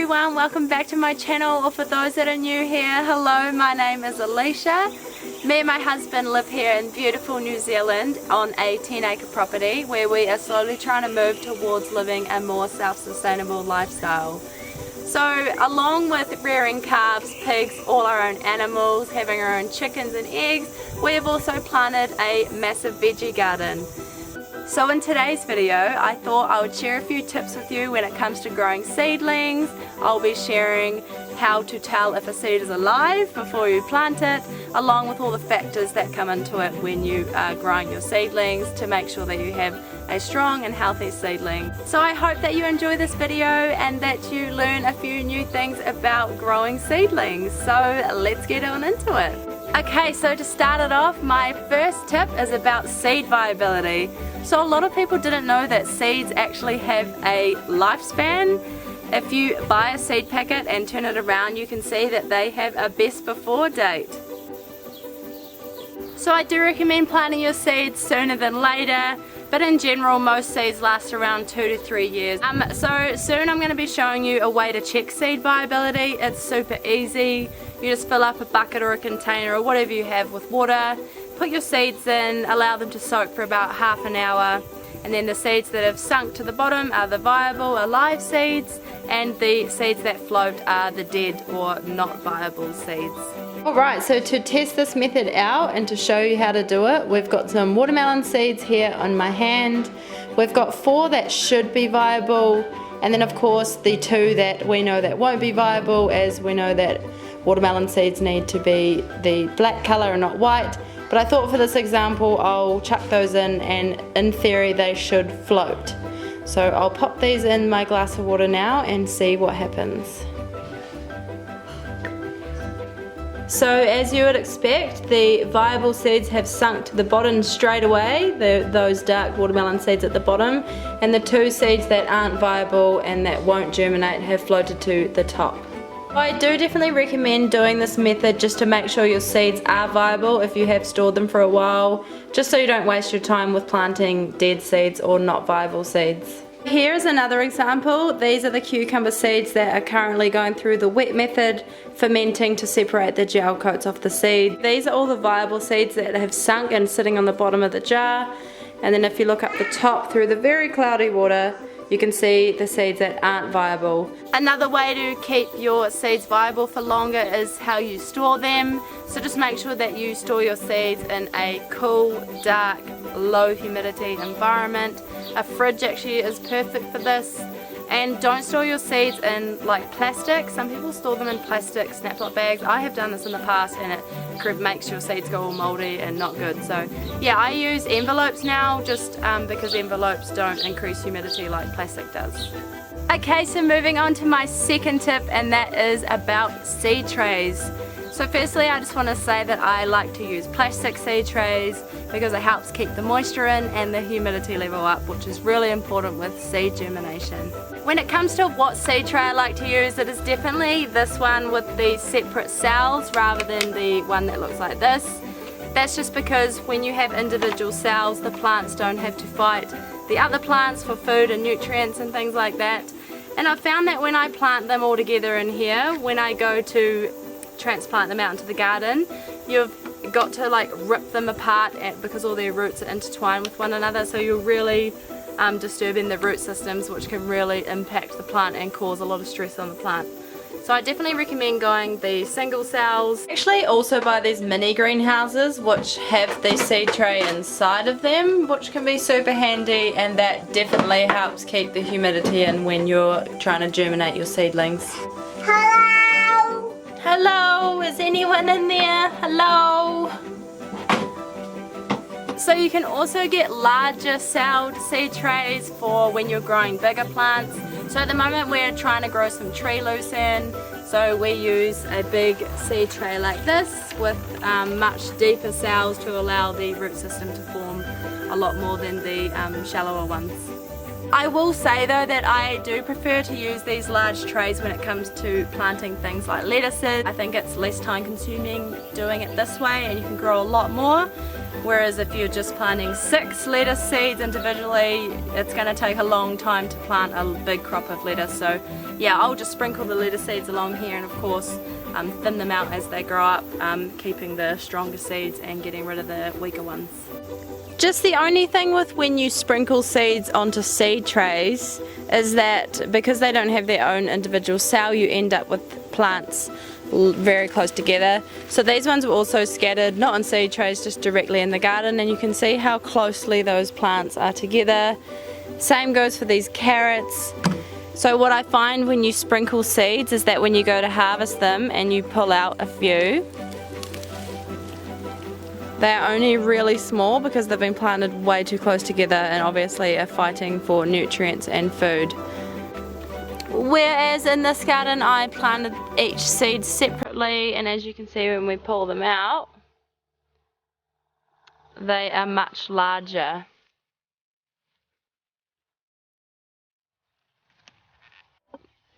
everyone, welcome back to my channel, or for those that are new here, hello, my name is Alicia. Me and my husband live here in beautiful New Zealand on a 10-acre property where we are slowly trying to move towards living a more self-sustainable lifestyle. So along with rearing calves, pigs, all our own animals, having our own chickens and eggs, we have also planted a massive veggie garden. So in today's video, I thought I would share a few tips with you when it comes to growing seedlings. I'll be sharing how to tell if a seed is alive before you plant it, along with all the factors that come into it when you are growing your seedlings to make sure that you have a strong and healthy seedling. So I hope that you enjoy this video and that you learn a few new things about growing seedlings. So let's get on into it. Okay, so to start it off, my first tip is about seed viability. So a lot of people didn't know that seeds actually have a lifespan. If you buy a seed packet and turn it around, you can see that they have a best before date. So I do recommend planting your seeds sooner than later, but in general most seeds last around 2 to 3 years. So soon I'm going to be showing you a way to check seed viability. It's super easy. You just fill up a bucket or a container or whatever you have with water, put your seeds in, allow them to soak for about half an hour, and then the seeds that have sunk to the bottom are the viable, alive seeds, and the seeds that float are the dead or not viable seeds. Alright, so to test this method out and to show you how to do it, we've got some watermelon seeds here on my hand. We've got 4 that should be viable, and then of course the 2 that we know that won't be viable, as we know that watermelon seeds need to be the black colour and not white. But I thought for this example I'll chuck those in, and in theory they should float. So I'll pop these in my glass of water now and see what happens. So as you would expect, the viable seeds have sunk to the bottom straight away, those dark watermelon seeds at the bottom, and the 2 seeds that aren't viable and that won't germinate have floated to the top. I do definitely recommend doing this method just to make sure your seeds are viable if you have stored them for a while, just so you don't waste your time with planting dead seeds or not viable seeds. Here is another example. These are the cucumber seeds that are currently going through the wet method, fermenting to separate the gel coats off the seed. These are all the viable seeds that have sunk and sitting on the bottom of the jar, and then if you look up the top through the very cloudy water, you can see the seeds that aren't viable. Another way to keep your seeds viable for longer is how you store them. So just make sure that you store your seeds in a cool, dark, low humidity environment. A fridge actually is perfect for this. And don't store your seeds in like plastic. Some people store them in plastic Snaplock bags. I have done this in the past and it makes your seeds go all moldy and not good. So yeah, I use envelopes now just because envelopes don't increase humidity like plastic does. Okay, so moving on to my second tip, and that is about seed trays. So firstly, I just want to say that I like to use plastic seed trays because it helps keep the moisture in and the humidity level up, which is really important with seed germination. When it comes to what seed tray I like to use, it is definitely this one with the separate cells rather than the one that looks like this. That's just because when you have individual cells, the plants don't have to fight the other plants for food and nutrients and things like that. And I've found that when I plant them all together in here, when I go to transplant them out into the garden, you've got to like rip them apart because all their roots are intertwined with one another, so you're really disturbing the root systems, which can really impact the plant and cause a lot of stress on the plant. So I definitely recommend going the single cells. Actually also buy these mini greenhouses which have the seed tray inside of them, which can be super handy, and that definitely helps keep the humidity in when you're trying to germinate your seedlings. Hello! Hello, is anyone in there? Hello? So you can also get larger celled seed trays for when you're growing bigger plants. So at the moment we're trying to grow some tree lucerne, so we use a big seed tray like this with much deeper cells to allow the root system to form a lot more than the shallower ones. I will say though that I do prefer to use these large trays when it comes to planting things like lettuces. I think it's less time consuming doing it this way and you can grow a lot more. Whereas if you're just planting 6 lettuce seeds individually, it's going to take a long time to plant a big crop of lettuce. So yeah, I'll just sprinkle the lettuce seeds along here, and of course thin them out as they grow up, keeping the stronger seeds and getting rid of the weaker ones. Just the only thing with when you sprinkle seeds onto seed trays is that because they don't have their own individual cell, you end up with plants very close together. So these ones were also scattered, not on seed trays, just directly in the garden, and you can see how closely those plants are together. Same goes for these carrots. So what I find when you sprinkle seeds is that when you go to harvest them and you pull out a few, they are only really small because they've been planted way too close together and obviously are fighting for nutrients and food. Whereas in this garden I planted each seed separately, and as you can see when we pull them out, they are much larger.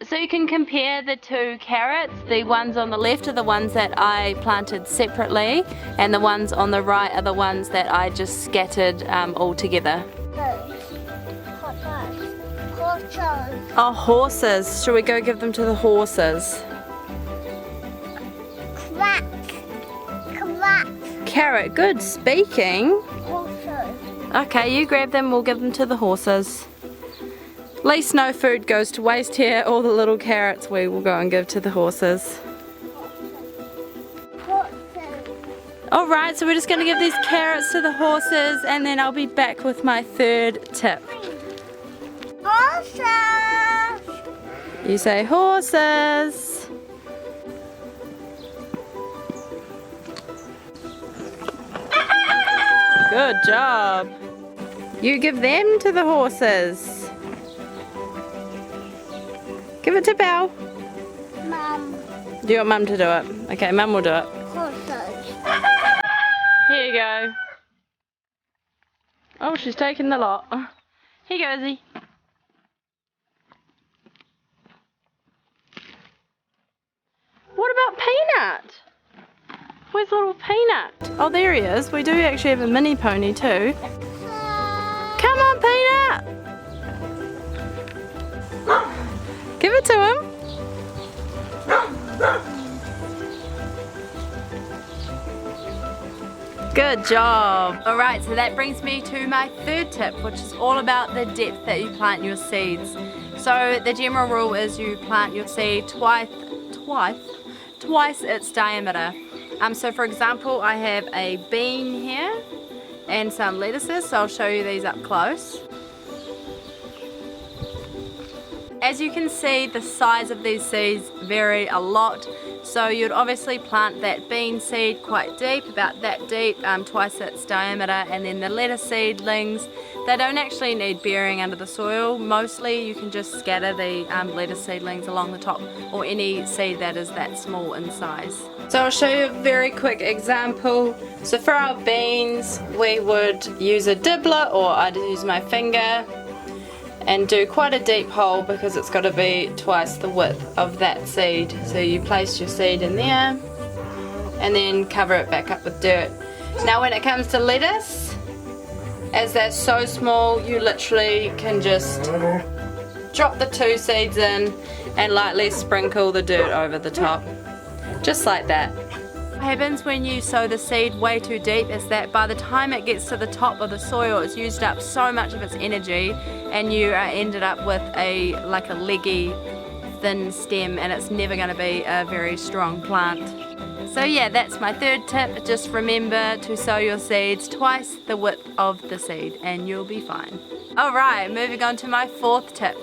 So you can compare the 2 carrots. The ones on the left are the ones that I planted separately, and the ones on the right are the ones that I just scattered all together. Oh, horses. Shall we go give them to the horses? Quack. Quack. Carrot, good speaking. Horses. Okay, you grab them, we'll give them to the horses. At least no food goes to waste here. All the little carrots we will go and give to the horses. Alright, so we're just going to give these carrots to the horses, and then I'll be back with my 3rd tip. Horses. You say horses. Good job. You give them to the horses. Give it to Belle. Mum. Do you want Mum to do it? Okay, Mum will do it. Horses. Here you go. Oh, she's taking the lot. Here you go, Izzy. What about Peanut? Where's little Peanut? Oh, there he is. We do actually have a mini pony too. Come on, Peanut! Give it to him. Good job. Alright, so that brings me to my 3rd tip, which is all about the depth that you plant your seeds. So the general rule is you plant your seed twice its diameter. So for example, I have a bean here and some lettuces, so I'll show you these up close. As you can see, the size of these seeds vary a lot. So you'd obviously plant that bean seed quite deep, about that deep, twice its diameter, and then the lettuce seedlings, they don't actually need burying under the soil. Mostly you can just scatter the lettuce seedlings along the top, or any seed that is that small in size. So I'll show you a very quick example. So for our beans, we would use a dibbler, or I'd use my finger, and do quite a deep hole because it's got to be twice the width of that seed. So you place your seed in there and then cover it back up with dirt. Now when it comes to lettuce, as they're so small, you literally can just drop the 2 seeds in and lightly sprinkle the dirt over the top, just like that. What happens when you sow the seed way too deep is that by the time it gets to the top of the soil, it's used up so much of its energy, and you ended up with like a leggy, thin stem, and it's never going to be a very strong plant. So yeah, that's my 3rd tip. Just remember to sow your seeds twice the width of the seed and you'll be fine. Alright, moving on to my 4th tip.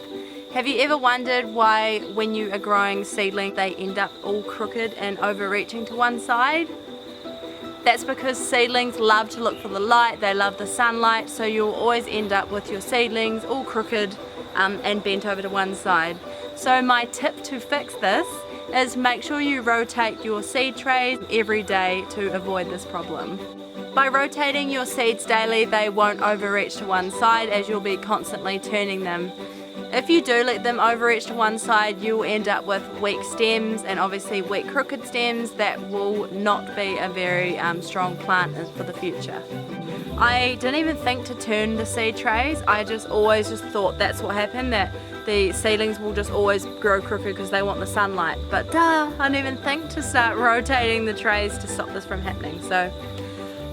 Have you ever wondered why when you are growing seedlings they end up all crooked and overreaching to one side? That's because seedlings love to look for the light, they love the sunlight, so you'll always end up with your seedlings all crooked and bent over to one side. So my tip to fix this is make sure you rotate your seed trays every day to avoid this problem. By rotating your seeds daily, they won't overreach to one side as you'll be constantly turning them. If you do let them overreach to one side, you'll end up with weak stems and obviously weak crooked stems that will not be a very strong plant for the future. I didn't even think to turn the seed trays. I always thought that's what happened, that the seedlings will just always grow crooked because they want the sunlight. But I didn't even think to start rotating the trays to stop this from happening. So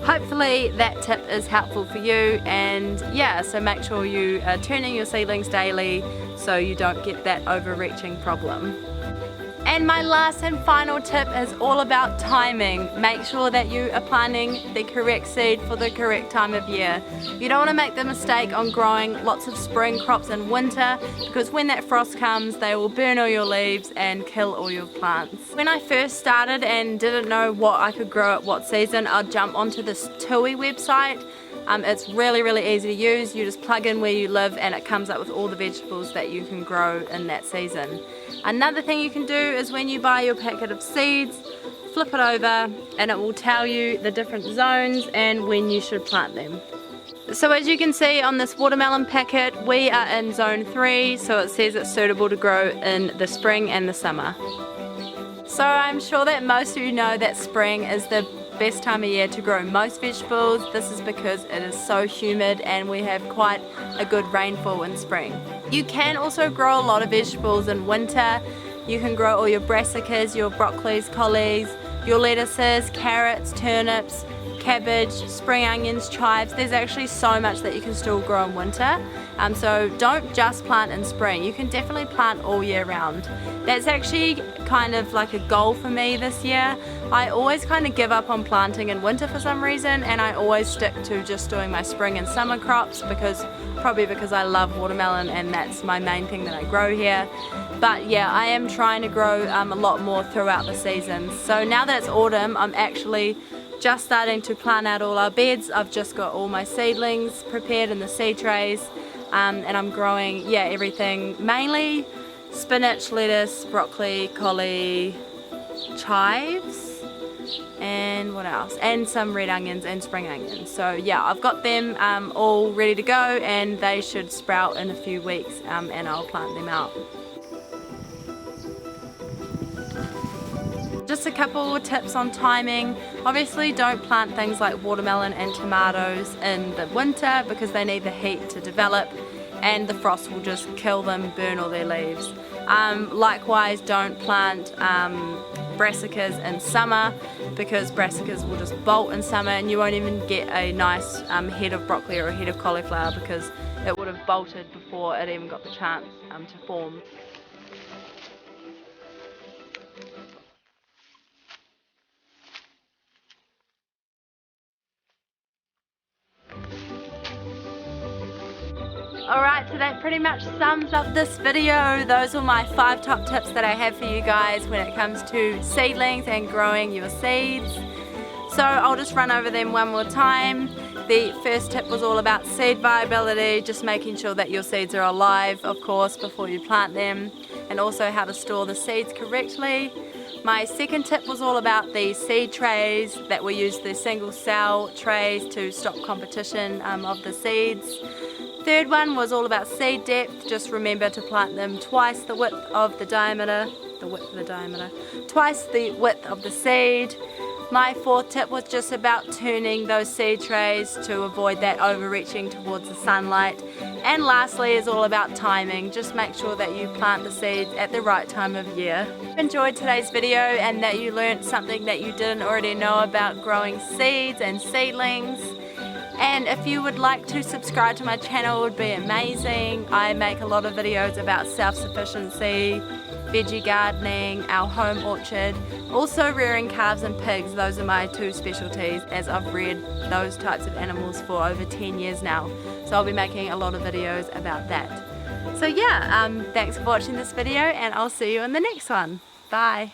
hopefully that tip is helpful for you, and yeah, so make sure you are turning your seedlings daily so you don't get that overreaching problem. And my last and final tip is all about timing. Make sure that you are planting the correct seed for the correct time of year. You don't want to make the mistake on growing lots of spring crops in winter, because when that frost comes they will burn all your leaves and kill all your plants. When I first started and didn't know what I could grow at what season, I'd jump onto this TUI website. It's really easy to use. You just plug in where you live and it comes up with all the vegetables that you can grow in that season. Another thing you can do is when you buy your packet of seeds, flip it over and it will tell you the different zones and when you should plant them. So as you can see on this watermelon packet, we are in zone 3, so it says it's suitable to grow in the spring and the summer. So I'm sure that most of you know that spring is the best time of year to grow most vegetables. This is because it is so humid and we have quite a good rainfall in spring. You can also grow a lot of vegetables in winter. You can grow all your brassicas, your broccolis, collies, your lettuces, carrots, turnips, cabbage, spring onions, chives. There's actually so much that you can still grow in winter. So don't just plant in spring. You can definitely plant all year round. That's actually kind of like a goal for me this year. I always kind of give up on planting in winter for some reason, and I always stick to just doing my spring and summer crops, probably because I love watermelon and that's my main thing that I grow here. But yeah, I am trying to grow a lot more throughout the seasons. So now that it's autumn, I'm actually just starting to plant out all our beds. I've just got all my seedlings prepared in the seed trays, and I'm growing everything, mainly spinach, lettuce, broccoli, collie, chives, and what else, and some red onions and spring onions. So yeah, I've got them all ready to go and they should sprout in a few weeks, and I'll plant them out. Just a couple tips on timing. Obviously don't plant things like watermelon and tomatoes in the winter because they need the heat to develop and the frost will just kill them, burn all their leaves. Likewise, don't plant brassicas in summer because brassicas will just bolt in summer and you won't even get a nice head of broccoli or a head of cauliflower because it would have bolted before it even got the chance to form. Alright, so that pretty much sums up this video. Those were my 5 top tips that I have for you guys when it comes to seedlings and growing your seeds. So I'll just run over them one more time. The first tip was all about seed viability, just making sure that your seeds are alive, of course, before you plant them, and also how to store the seeds correctly. My second tip was all about the seed trays, that we use the single cell trays to stop competition of the seeds. Third one was all about seed depth. Just remember to plant them twice the width of the diameter, twice the width of the seed. My fourth tip was just about turning those seed trays to avoid that overreaching towards the sunlight. And lastly is all about timing. Just make sure that you plant the seeds at the right time of year. If you enjoyed today's video and that you learned something that you didn't already know about growing seeds and seedlings, and if you would like to subscribe to my channel, it would be amazing. I make a lot of videos about self-sufficiency, veggie gardening, our home orchard, also rearing calves and pigs. Those are my 2 specialties, as I've reared those types of animals for over 10 years now. So I'll be making a lot of videos about that. So yeah, thanks for watching this video and I'll see you in the next one. Bye.